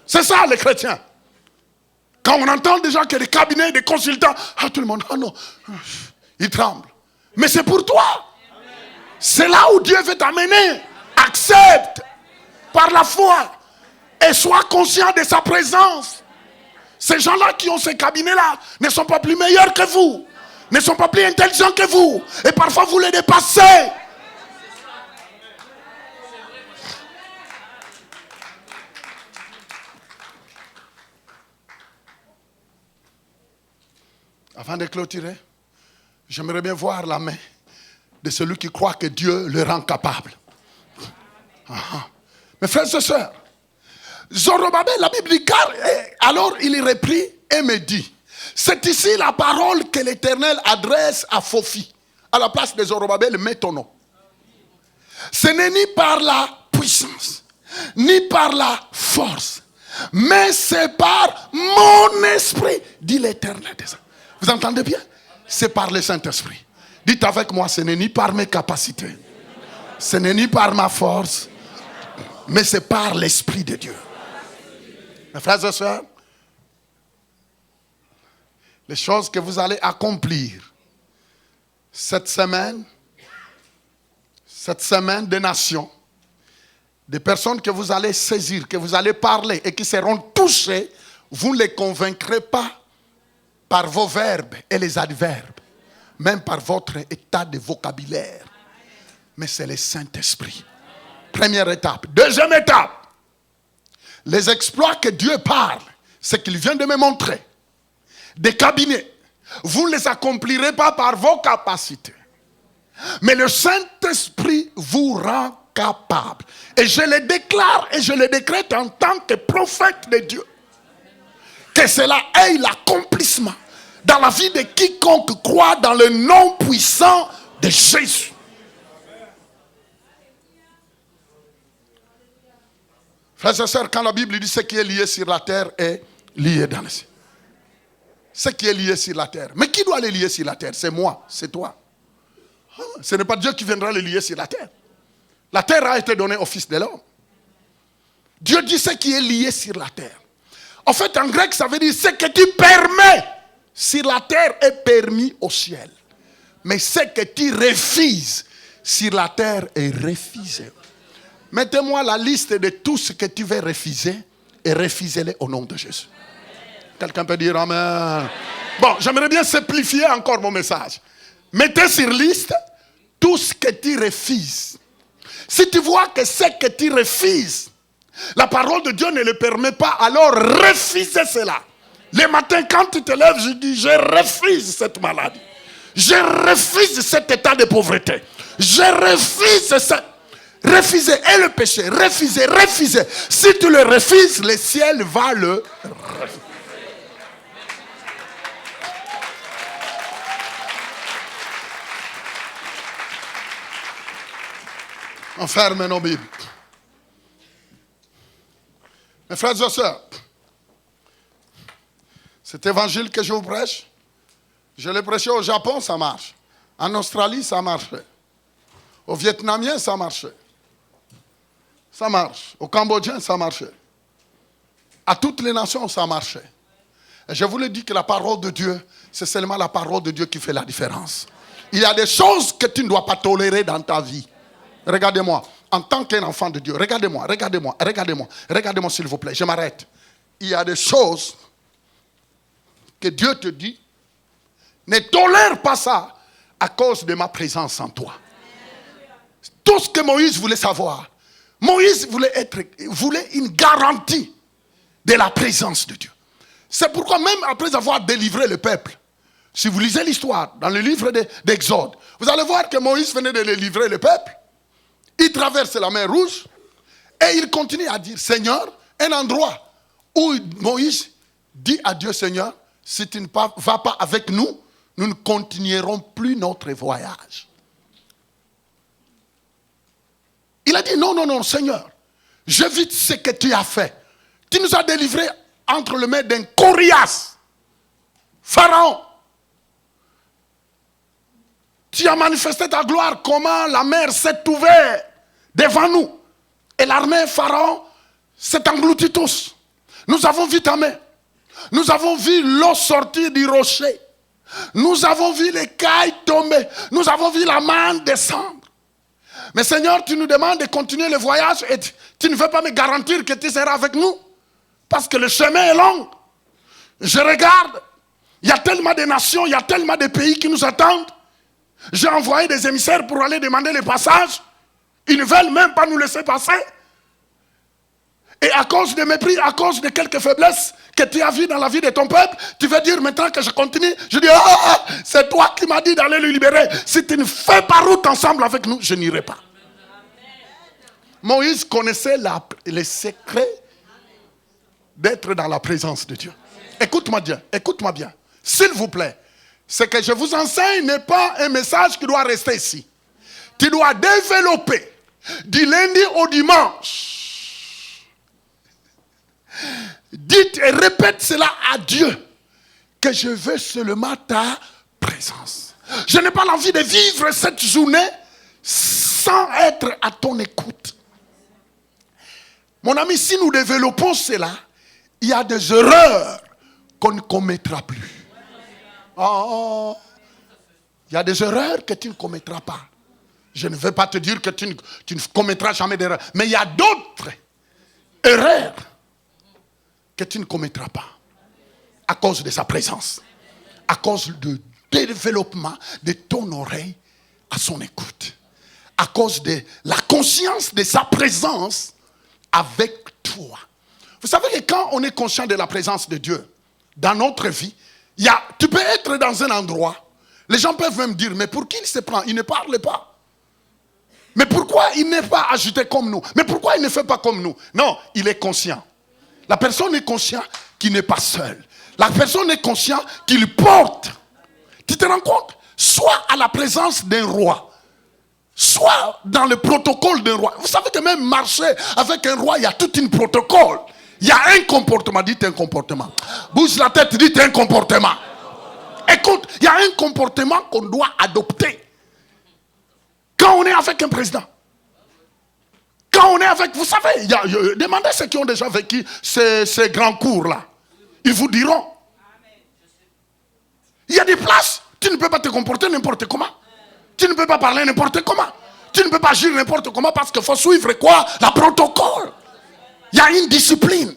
C'est ça les chrétiens. Quand on entend déjà qu'il y a des cabinets, des consultants, tout le monde, non, ils tremblent. Mais c'est pour toi. C'est là où Dieu veut t'amener. Accepte par la foi et sois conscient de sa présence. Ces gens-là qui ont ces cabinets-là ne sont pas plus meilleurs que vous. Ne sont pas plus intelligents que vous. Et parfois vous les dépassez. Avant de clôturer, j'aimerais bien voir la main de celui qui croit que Dieu le rend capable. Mes frères et sœurs, Zorobabel, la Bible dit, car alors il reprit et me dit, c'est ici la parole que l'Éternel adresse à Phofi. À la place de Zorobabel, mets ton nom. Ce n'est ni par la puissance, ni par la force, mais c'est par mon esprit, dit l'Éternel. Vous entendez bien? C'est par le Saint-Esprit. Dites avec moi, ce n'est ni par mes capacités, ce n'est ni par ma force, mais c'est par l'Esprit de Dieu. Mes frères et sœurs, les choses que vous allez accomplir cette semaine des nations, des personnes que vous allez saisir, que vous allez parler et qui seront touchées, vous ne les convaincrez pas par vos verbes et les adverbes, même par votre état de vocabulaire. Mais c'est le Saint-Esprit. Première étape. Deuxième étape. Les exploits que Dieu parle, c'est qu'il vient de me montrer. Des cabinets. Vous ne les accomplirez pas par vos capacités. Mais le Saint-Esprit vous rend capable. Et je le déclare et je le décrète en tant que prophète de Dieu. Que cela ait l'accomplissement dans la vie de quiconque croit dans le nom puissant de Jésus. Frères et sœurs, quand la Bible dit ce qui est lié sur la terre est lié dans les cieux. Ce qui est lié sur la terre. Mais qui doit le lier sur la terre? C'est moi, c'est toi. Ce n'est pas Dieu qui viendra le lier sur la terre. La terre a été donnée au Fils de l'homme. Dieu dit ce qui est lié sur la terre. En fait, en grec, ça veut dire ce que tu permets sur la terre est permis au ciel. Mais ce que tu refuses sur la terre est refusé. Mettez-moi la liste de tout ce que tu veux refuser et refusez-le au nom de Jésus. Quelqu'un peut dire Amen. Bon, j'aimerais bien simplifier encore mon message. Mettez sur liste tout ce que tu refuses. Si tu vois que ce que tu refuses, la parole de Dieu ne le permet pas, alors refusez cela. Le matin, quand tu te lèves, je dis, je refuse cette maladie. Je refuse cet état de pauvreté. Je refuse ça. Refusez. Et le péché, refusez, refusez. Si tu le refuses, le ciel va le refuser. On ferme nos Bibles. Mes frères et sœurs, cet évangile que je vous prêche, je l'ai prêché au Japon, ça marche. En Australie, ça marchait. Aux Vietnamiens, ça marchait. Ça marche. Aux Cambodgiens, ça marchait. À toutes les nations, ça marchait. Et je vous le dis que la parole de Dieu, c'est seulement la parole de Dieu qui fait la différence. Il y a des choses que tu ne dois pas tolérer dans ta vie. Regardez-moi, en tant qu'un enfant de Dieu, regardez-moi, regardez-moi, regardez-moi, regardez-moi s'il vous plaît, je m'arrête. Il y a des choses que Dieu te dit, ne tolère pas ça à cause de ma présence en toi. Tout ce que Moïse voulait savoir, Moïse voulait une garantie de la présence de Dieu. C'est pourquoi même après avoir délivré le peuple, si vous lisez l'histoire dans le livre d'Exode, vous allez voir que Moïse venait de délivrer le peuple. Il traverse la mer Rouge et il continue à dire, Seigneur, un endroit où Moïse dit à Dieu, Seigneur, si tu ne vas pas avec nous, nous ne continuerons plus notre voyage. Il a dit, non, non, non, Seigneur, j'évite ce que tu as fait. Tu nous as délivrés entre les mains d'un Corias, Pharaon. Tu as manifesté ta gloire, comment la mer s'est ouverte devant nous. Et l'armée Pharaon s'est engloutie tous. Nous avons vu ta main. Nous avons vu l'eau sortir du rocher. Nous avons vu les cailles tomber. Nous avons vu la manne descendre. Mais Seigneur, tu nous demandes de continuer le voyage et tu ne veux pas me garantir que tu seras avec nous. Parce que le chemin est long. Je regarde. Il y a tellement de nations, il y a tellement de pays qui nous attendent. J'ai envoyé des émissaires pour aller demander le passage. Ils ne veulent même pas nous laisser passer. Et à cause de mépris, à cause de quelques faiblesses que tu as vues dans la vie de ton peuple, tu veux dire maintenant que je continue. Je dis, c'est toi qui m'as dit d'aller le libérer. Si tu ne fais pas route ensemble avec nous, je n'irai pas. Moïse connaissait les secrets d'être dans la présence de Dieu. Écoute-moi bien, écoute-moi bien. S'il vous plaît, ce que je vous enseigne n'est pas un message qui doit rester ici. Tu dois développer du lundi au dimanche. Dites et répète cela à Dieu, que je veux seulement ta présence. Je n'ai pas l'envie de vivre cette journée sans être à ton écoute. Mon ami, si nous développons cela, il y a des erreurs qu'on ne commettra plus. Oh, il y a des erreurs que tu ne commettras pas. Je ne veux pas te dire que tu ne commettras jamais d'erreurs. Mais il y a d'autres erreurs que tu ne commettras pas. À cause de sa présence. À cause du développement de ton oreille à son écoute. À cause de la conscience de sa présence avec toi. Vous savez que quand on est conscient de la présence de Dieu dans notre vie, tu peux être dans un endroit, Les gens peuvent même dire, mais pour qui il se prend? Il ne parle pas. Mais pourquoi il n'est pas agité comme nous? Mais pourquoi il ne fait pas comme nous? Non, il est conscient. La personne est consciente qu'il n'est pas seul. La personne est consciente qu'il porte. Tu te rends compte? Soit à la présence d'un roi, soit dans le protocole d'un roi. Vous savez que même marcher avec un roi, il y a tout un protocole. Il y a un comportement. Dites un comportement. Bouge la tête, dites un comportement. Écoute, il y a un comportement qu'on doit adopter. Quand on est avec un président. Quand on est avec, vous savez, demandez ceux qui ont déjà vécu ces grands cours-là. Ils vous diront. Il y a des places, tu ne peux pas te comporter n'importe comment. Tu ne peux pas parler n'importe comment. Tu ne peux pas agir n'importe comment parce qu'il faut suivre quoi? La protocole. Il y a une discipline.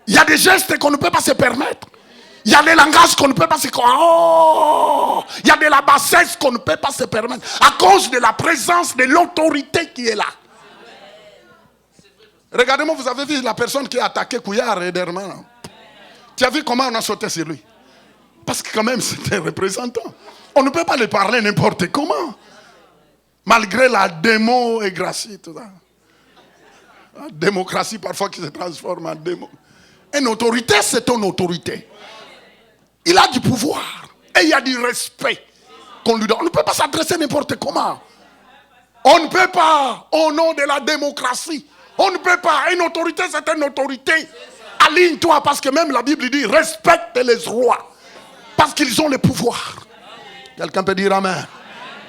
Il y a des gestes qu'on ne peut pas se permettre. Il y a des langages qu'on ne peut pas se permettre. Oh! Il y a de la bassesse qu'on ne peut pas se permettre. À cause de la présence de l'autorité qui est là. Regardez-moi, vous avez vu la personne qui a attaqué Couillard et Dermain. Tu as vu comment on a sauté sur lui? Parce que quand même, c'était un représentant. On ne peut pas lui parler n'importe comment. Malgré la démocratie, tout ça. La démocratie parfois qui se transforme en démo. Une autorité, c'est une autorité. Il a du pouvoir. Et il y a du respect qu'on lui donne. On ne peut pas s'adresser n'importe comment. On ne peut pas, au nom de la démocratie. On ne peut pas. Une autorité, c'est une autorité. Aligne-toi, parce que même la Bible dit, respecte les rois. Parce qu'ils ont le pouvoir. Quelqu'un peut dire amen.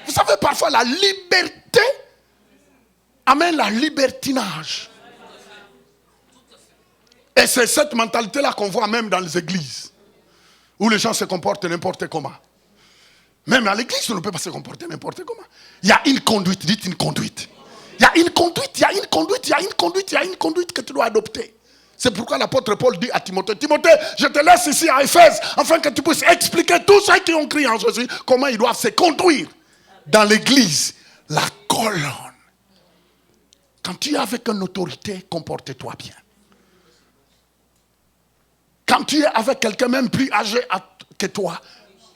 Vous savez, parfois, la liberté amène la libertinage. Et c'est cette mentalité-là qu'on voit même dans les églises. Où les gens se comportent n'importe comment. Même à l'église, on ne peut pas se comporter n'importe comment. Il y a une conduite, dites une conduite. Il y a une conduite, il y a une conduite, il y a une conduite, il y a une conduite que tu dois adopter. C'est pourquoi l'apôtre Paul dit à Timothée, Timothée, je te laisse ici à Éphèse, afin que tu puisses expliquer tous ceux qui ont crié en Jésus, comment ils doivent se conduire dans l'église. La colonne. Quand tu es avec une autorité, comporte-toi bien. Quand tu es avec quelqu'un même plus âgé que toi,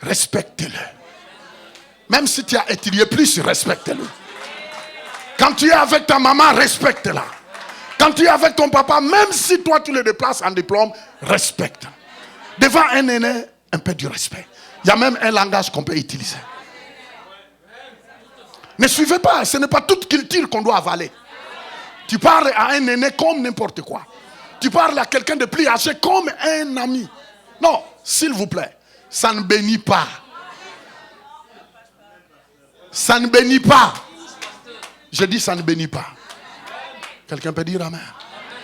respecte-le. Même si tu as étudié plus, respecte-le. Quand tu es avec ta maman, respecte-la. Quand tu es avec ton papa, même si toi tu le déplaces en diplôme, respecte. Devant un aîné, un peu du respect. Il y a même un langage qu'on peut utiliser. Ne suivez pas, ce n'est pas toute culture qu'on doit avaler. Tu parles à un aîné comme n'importe quoi. Tu parles à quelqu'un de plus âgé comme un ami. Non, s'il vous plaît, ça ne bénit pas. Ça ne bénit pas. Je dis ça ne bénit pas. Quelqu'un peut dire amen.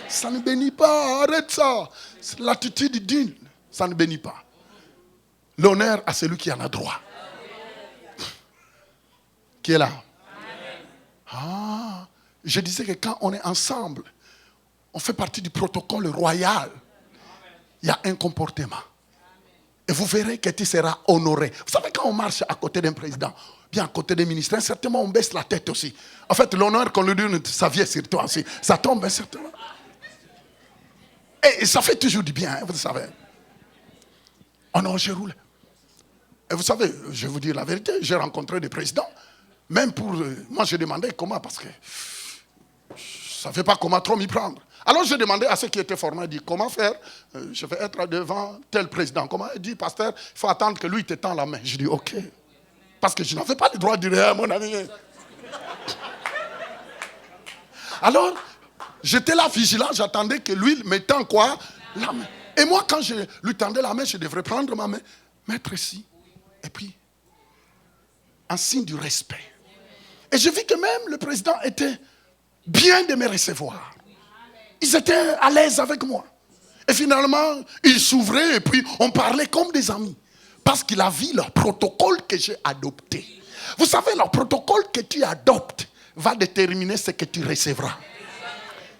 Ça ne bénit pas, arrête ça. C'est l'attitude digne. Ça ne bénit pas. L'honneur à celui qui en a droit. Qui est là? Ah, je disais que quand on est ensemble, on fait partie du protocole royal. Il y a un comportement. Et vous verrez que tu seras honoré. Vous savez, quand on marche à côté d'un président, bien à côté d'un ministre, certainement on baisse la tête aussi. En fait, l'honneur qu'on lui donne, ça vient sur toi aussi. Ça tombe certainement. Et ça fait toujours du bien, hein, vous savez. Oh non, je roule. Et vous savez, je vais vous dire la vérité, j'ai rencontré des présidents. Même pour... moi, je demandais comment, parce que je ne savais pas comment trop m'y prendre. Alors, j'ai demandé à ceux qui étaient formés, dit comment faire? Je vais être devant tel président. Comment? Il dit, pasteur, il faut attendre que lui te tend la main. Je dis, ok. Parce que je n'avais pas le droit de dire, mon ami. Alors, j'étais là vigilant, j'attendais que lui me tend quoi? La main. Et moi, quand je lui tendais la main, je devrais prendre ma main, mettre ici. Et puis, en signe du respect. Et je vis que même le président était bien de me recevoir. Ils étaient à l'aise avec moi. Et finalement, ils s'ouvraient et puis on parlait comme des amis. Parce qu'il a vu leur protocole que j'ai adopté. Vous savez, le protocole que tu adoptes va déterminer ce que tu recevras.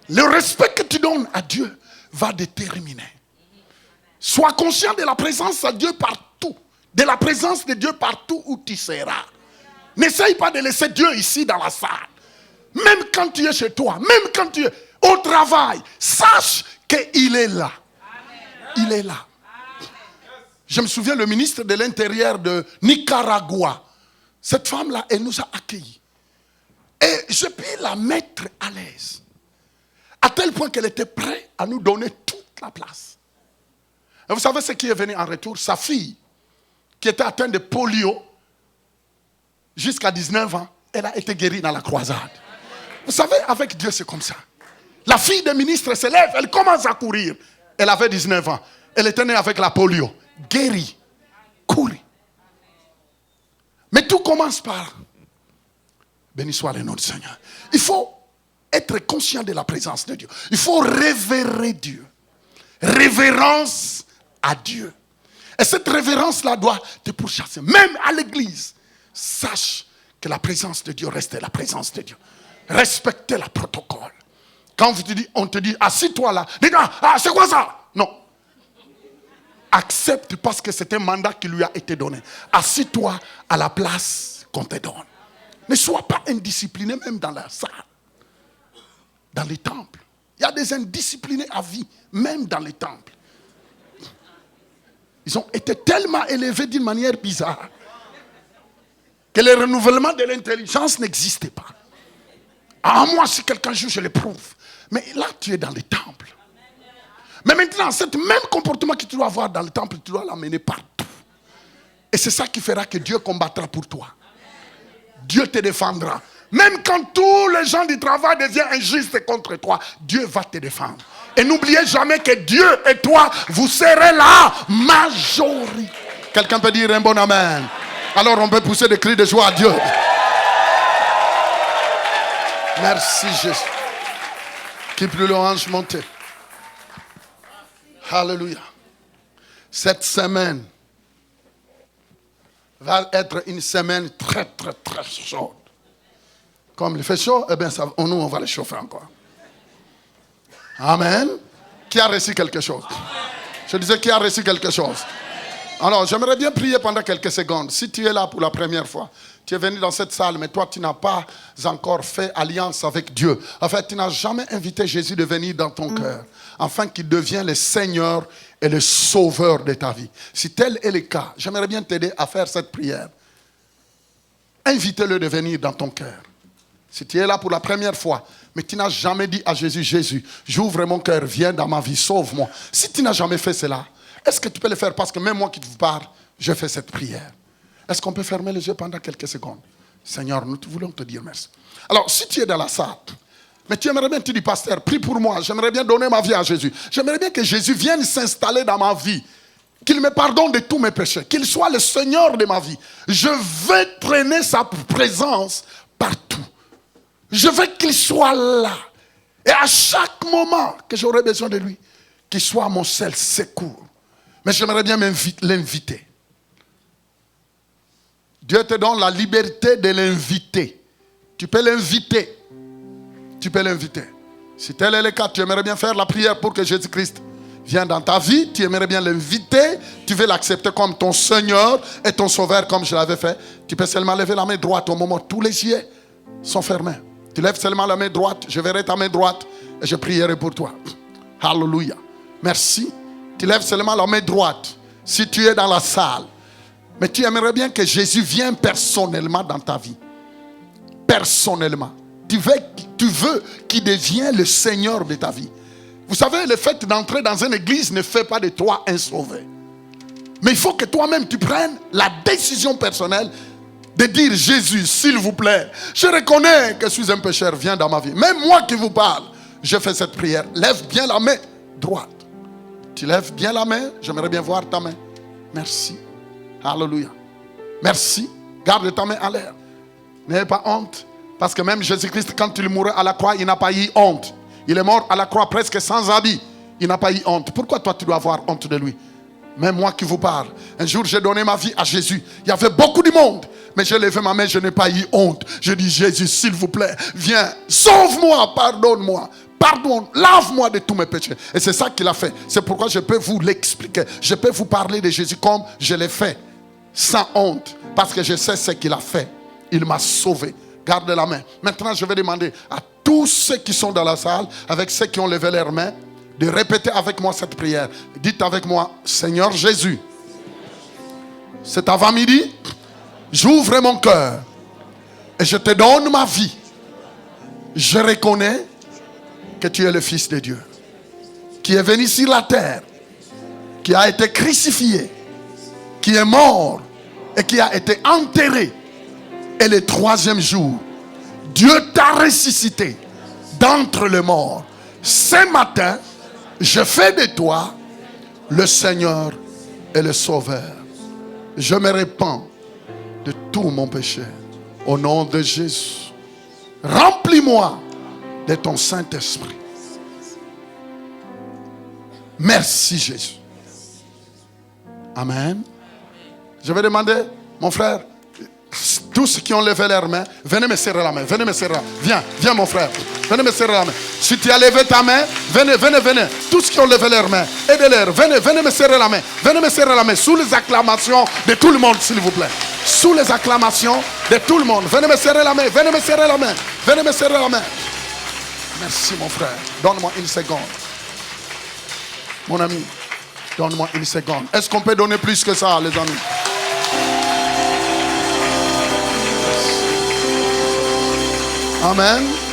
Le respect que tu donnes à Dieu va déterminer. Sois conscient de la présence de Dieu partout. De la présence de Dieu partout où tu seras. N'essaye pas de laisser Dieu ici dans la salle. Même quand tu es chez toi, même quand tu es au travail, sache qu'il est là. Il est là. Je me souviens, le ministre de l'Intérieur de Nicaragua, cette femme-là, elle nous a accueillis. Et je pu la mettre à l'aise. À tel point qu'elle était prête à nous donner toute la place. Et vous savez ce qui est venu en retour? Sa fille, qui était atteinte de polio, jusqu'à 19 ans, elle a été guérie dans la croisade. Vous savez, avec Dieu, c'est comme ça. La fille des ministres se lève, elle commence à courir. Elle avait 19 ans. Elle était née avec la polio. Guérie. Courir. Mais tout commence par... Béni soit le nom du Seigneur. Il faut être conscient de la présence de Dieu. Il faut révérer Dieu. Révérence à Dieu. Et cette révérence-là doit te pourchasser. Même à l'église, sache que la présence de Dieu reste la présence de Dieu. Respectez le protocole. Quand on te dit, assis-toi là, dis c'est quoi ça? Non. Accepte parce que c'est un mandat qui lui a été donné. Assis-toi à la place qu'on te donne. Ne sois pas indiscipliné même dans la salle. Dans les temples. Il y a des indisciplinés à vie, même dans les temples. Ils ont été tellement élevés d'une manière bizarre que le renouvellement de l'intelligence n'existait pas. Ah, moi, si quelqu'un juge, je l'éprouve. Mais là, tu es dans les temples. Mais maintenant, ce même comportement que tu dois avoir dans le temple, tu dois l'amener partout. Et c'est ça qui fera que Dieu combattra pour toi. Dieu te défendra. Même quand tous les gens du travail deviennent injustes contre toi, Dieu va te défendre. Et n'oubliez jamais que Dieu et toi, vous serez la majorité. Quelqu'un peut dire un bon amen. Alors on peut pousser des cris de joie à Dieu. Merci Jésus. Qui plus l'orange monter. Alléluia. Cette semaine va être une semaine très très très chaude. Comme il fait chaud, eh bien nous on va le chauffer encore. Amen. Qui a reçu quelque chose? Je disais qui a reçu quelque chose. Alors j'aimerais bien prier pendant quelques secondes. Si tu es là pour la première fois, tu es venu dans cette salle, mais toi tu n'as pas encore fait alliance avec Dieu. En fait, tu n'as jamais invité Jésus de venir dans ton cœur, afin qu'il devienne le Seigneur et le Sauveur de ta vie. Si tel est le cas, j'aimerais bien t'aider à faire cette prière. Invite-le de venir dans ton cœur. Si tu es là pour la première fois, mais tu n'as jamais dit à Jésus, Jésus, j'ouvre mon cœur, viens dans ma vie, sauve-moi. Si tu n'as jamais fait cela, est-ce que tu peux le faire? Parce que même moi qui te parle, je fais cette prière. Est-ce qu'on peut fermer les yeux pendant quelques secondes? Seigneur, nous voulons te dire merci. Alors, si tu es dans la salle, mais tu aimerais bien, tu dis, pasteur, prie pour moi, j'aimerais bien donner ma vie à Jésus. J'aimerais bien que Jésus vienne s'installer dans ma vie. Qu'il me pardonne de tous mes péchés. Qu'il soit le Seigneur de ma vie. Je veux traîner sa présence partout. Je veux qu'il soit là. Et à chaque moment que j'aurai besoin de lui, qu'il soit mon seul secours. Mais j'aimerais bien l'inviter. Dieu te donne la liberté de l'inviter. Tu peux l'inviter. Tu peux l'inviter. Si tel est le cas, tu aimerais bien faire la prière pour que Jésus-Christ vienne dans ta vie. Tu aimerais bien l'inviter. Tu veux l'accepter comme ton Seigneur et ton Sauveur comme je l'avais fait. Tu peux seulement lever la main droite au moment où tous les yeux sont fermés. Tu lèves seulement la main droite. Je verrai ta main droite et je prierai pour toi. Alléluia. Merci. Tu lèves seulement la main droite si tu es dans la salle. Mais tu aimerais bien que Jésus vienne personnellement dans ta vie. Personnellement. Tu veux qu'il devienne le Seigneur de ta vie. Vous savez, le fait d'entrer dans une église ne fait pas de toi un sauveur. Mais il faut que toi-même tu prennes la décision personnelle de dire, Jésus, s'il vous plaît, je reconnais que je suis un pécheur, viens dans ma vie. Même moi qui vous parle, je fais cette prière. Lève bien la main droite. Tu lèves bien la main, j'aimerais bien voir ta main. Merci. Alléluia. Merci. Garde ta main à l'air. N'ayez pas honte. Parce que même Jésus-Christ, quand il mourait à la croix, il n'a pas eu honte. Il est mort à la croix presque sans habit. Il n'a pas eu honte. Pourquoi toi tu dois avoir honte de lui? Même moi qui vous parle. Un jour j'ai donné ma vie à Jésus. Il y avait beaucoup de monde. Mais j'ai levé ma main, je n'ai pas eu honte. Je dis, Jésus, s'il vous plaît, viens, sauve-moi, pardonne-moi. Pardonne, lave-moi de tous mes péchés. Et c'est ça qu'il a fait. C'est pourquoi je peux vous l'expliquer. Je peux vous parler de Jésus comme je l'ai fait. Sans honte. Parce que je sais ce qu'il a fait. Il m'a sauvé. Garde la main. Maintenant, je vais demander à tous ceux qui sont dans la salle, avec ceux qui ont levé leurs mains, de répéter avec moi cette prière. Dites avec moi, Seigneur Jésus, Cet avant-midi, j'ouvre mon cœur et je te donne ma vie. Je reconnais que tu es le Fils de Dieu, qui est venu sur la terre, qui a été crucifié, qui est mort et qui a été enterré. Et le troisième jour, Dieu t'a ressuscité d'entre les morts. Ce matin, je fais de toi le Seigneur et le Sauveur. Je me répands de tout mon péché. Au nom de Jésus, remplis-moi de ton Saint-Esprit. Merci Jésus. Amen. Je vais demander, mon frère, tous ceux qui ont levé leurs mains, venez me serrer la main. Venez me serrer la main. Viens, viens mon frère. Venez me serrer la main. Si tu as levé ta main, venez, venez, venez. Tous qui ont levé leurs mains, aidez-les. Venez, venez me serrer la main. Venez me serrer la main. Sous les acclamations de tout le monde, s'il vous plaît. Sous les acclamations de tout le monde. Venez me serrer la main. Venez me serrer la main. Venez me serrer la main. Merci mon frère. Donne-moi une seconde. Mon ami, donne-moi une seconde. Est-ce qu'on peut donner plus que ça, les amis? Amen.